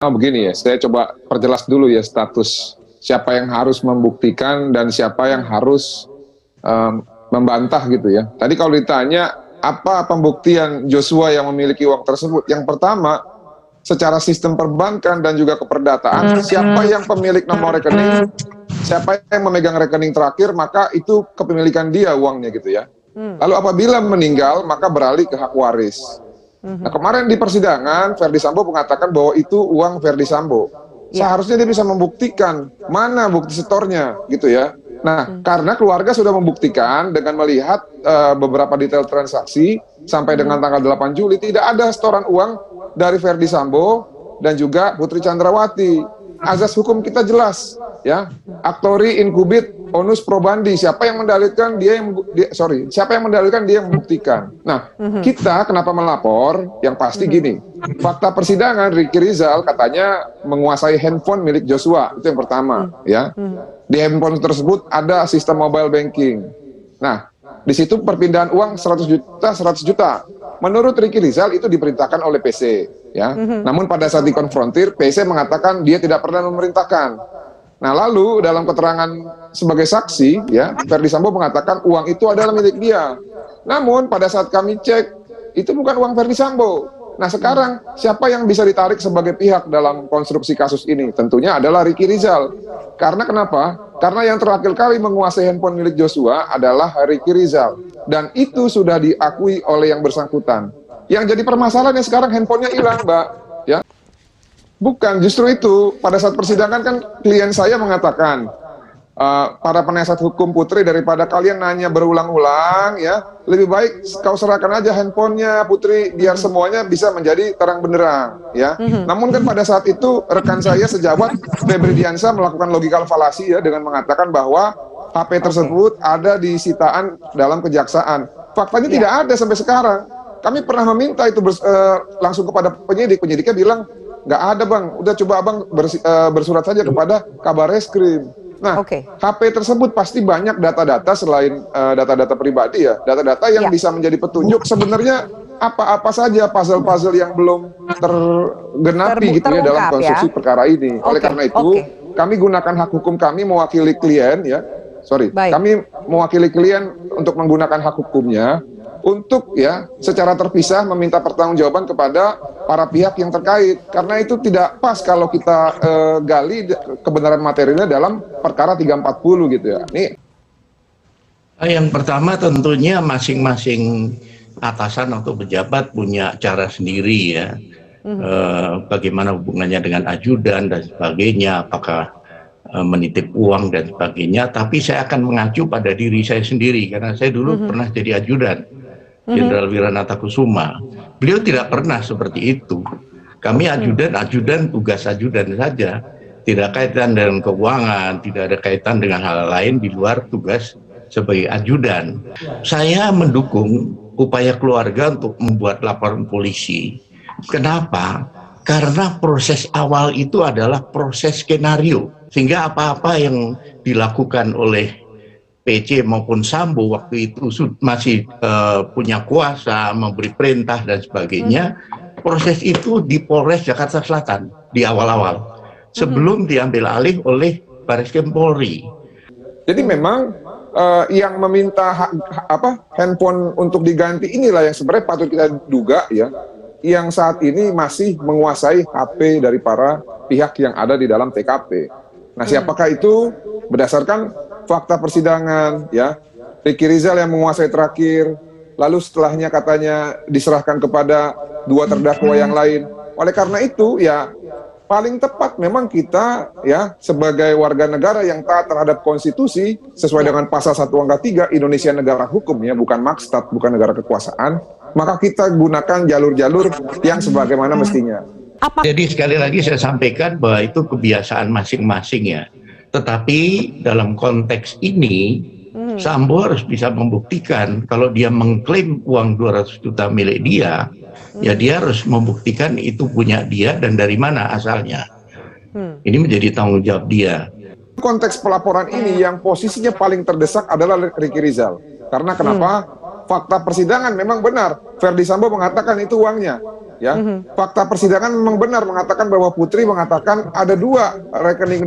Begini ya, saya coba perjelas dulu ya status siapa yang harus membuktikan dan siapa yang harus membantah gitu ya. Tadi kalau ditanya apa pembuktian Joshua yang memiliki uang tersebut, yang pertama secara sistem perbankan dan juga keperdataan, siapa yang pemilik nomor rekening, siapa yang memegang rekening terakhir, maka itu kepemilikan dia uangnya gitu ya. Lalu apabila meninggal, maka beralih ke hak waris. Nah, kemarin di persidangan, Verdi Sambo mengatakan bahwa itu uang Verdi Sambo. Seharusnya dia bisa membuktikan mana bukti setornya, gitu ya. Nah, karena keluarga sudah membuktikan dengan melihat beberapa detail transaksi sampai dengan tanggal 8 Juli, tidak ada setoran uang dari Verdi Sambo dan juga Putri Chandrawati. Azas hukum kita jelas, ya. Actori incubit onus probandi. Siapa yang mendalilkan siapa yang mendalilkan dia yang membuktikan. Nah, kita kenapa melapor? Yang pasti gini, fakta persidangan Ricky Rizal katanya menguasai handphone milik Joshua, itu yang pertama, ya. Di handphone tersebut ada sistem mobile banking. Nah, di situ perpindahan uang 100 juta. Menurut Ricky Rizal itu diperintahkan oleh PC, ya. Namun pada saat dikonfrontir, PC mengatakan dia tidak pernah memerintahkan. Nah, lalu dalam keterangan sebagai saksi, ya, Verdi Sambo mengatakan uang itu adalah milik dia. Namun pada saat kami cek, itu bukan uang Verdi Sambo. Nah, sekarang siapa yang bisa ditarik sebagai pihak dalam konstruksi kasus ini? Tentunya adalah Ricky Rizal. Karena kenapa? Karena yang terakhir kali menguasai handphone milik Joshua adalah Ricky Rizal. Dan itu sudah diakui oleh yang bersangkutan. Yang jadi permasalahannya sekarang handphonenya hilang, Mbak. Ya. Bukan, justru itu. Pada saat persidangan kan klien saya mengatakan, para penasihat hukum Putri, daripada kalian nanya berulang-ulang, ya, lebih baik kau serahkan aja handphonenya Putri, biar semuanya bisa menjadi terang benderang, ya. Namun kan pada saat itu rekan saya sejawat Febri Diansyah melakukan logikal falasi, ya, dengan mengatakan bahwa HP tersebut ada di sitaan dalam kejaksaan. Faktanya tidak ada sampai sekarang. Kami pernah meminta itu langsung kepada penyidik. Penyidiknya bilang, nggak ada bang, udah coba abang bersurat saja kepada Kabar Reskrim. Nah, HP tersebut pasti banyak data-data selain data-data pribadi, ya, data-data yang bisa menjadi petunjuk sebenarnya apa-apa saja puzzle-puzzle yang belum tergenapi gitu ya dalam konstruksi perkara ini. Oleh karena itu, kami gunakan hak hukum kami mewakili klien, ya. Kami mewakili klien untuk menggunakan hak hukumnya untuk, ya, secara terpisah meminta pertanggungjawaban kepada para pihak yang terkait, karena itu tidak pas kalau kita gali kebenaran materialnya dalam perkara 340 gitu ya. Yang pertama tentunya masing-masing atasan atau pejabat punya cara sendiri, ya. Bagaimana hubungannya dengan ajudan dan sebagainya, apakah menitip uang dan sebagainya. Tapi saya akan mengacu pada diri saya sendiri karena saya dulu pernah jadi ajudan Jenderal Wiranata Kusuma. Beliau tidak pernah seperti itu. Kami ajudan tugas ajudan saja, tidak kaitan dengan keuangan, tidak ada kaitan dengan hal lain di luar tugas sebagai ajudan. Saya mendukung upaya keluarga untuk membuat laporan polisi. Kenapa? Karena proses awal itu adalah proses skenario, sehingga apa-apa yang dilakukan oleh PC maupun Sambo waktu itu masih punya kuasa, memberi perintah dan sebagainya. Proses itu di Polres Jakarta Selatan di awal-awal, sebelum diambil alih oleh Bareskrim Polri. Jadi memang yang meminta handphone untuk diganti inilah yang sebenarnya patut kita duga, ya, yang saat ini masih menguasai HP dari para pihak yang ada di dalam TKP. Nah, siapakah itu? Berdasarkan fakta persidangan, ya, Ricky Rizal yang menguasai terakhir, lalu setelahnya katanya diserahkan kepada dua terdakwa yang lain. Oleh karena itu, ya, paling tepat memang kita, ya, sebagai warga negara yang taat terhadap konstitusi sesuai dengan pasal 1 angka 3, Indonesia negara hukum, ya, bukan makstat, bukan negara kekuasaan, maka kita gunakan jalur-jalur yang sebagaimana mestinya. Jadi sekali lagi saya sampaikan bahwa itu kebiasaan masing-masing, ya. Tetapi dalam konteks ini Sambo harus bisa membuktikan kalau dia mengklaim uang 200 juta milik dia, ya dia harus membuktikan itu punya dia dan dari mana asalnya. Ini menjadi tanggung jawab dia. Konteks pelaporan ini yang posisinya paling terdesak adalah Ricky Rizal. Karena kenapa? fakta persidangan memang benar. Verdi Sambo mengatakan itu uangnya. Ya, fakta persidangan memang benar mengatakan bahwa Putri mengatakan ada 2 rekening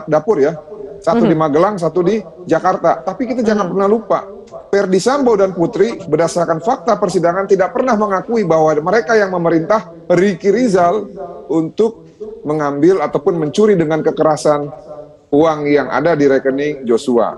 dapur ya, satu di Magelang, satu di Jakarta. Tapi kita jangan pernah lupa, Verdi Sambo dan Putri berdasarkan fakta persidangan tidak pernah mengakui bahwa mereka yang memerintah Ricky Rizal untuk mengambil ataupun mencuri dengan kekerasan uang yang ada di rekening Joshua.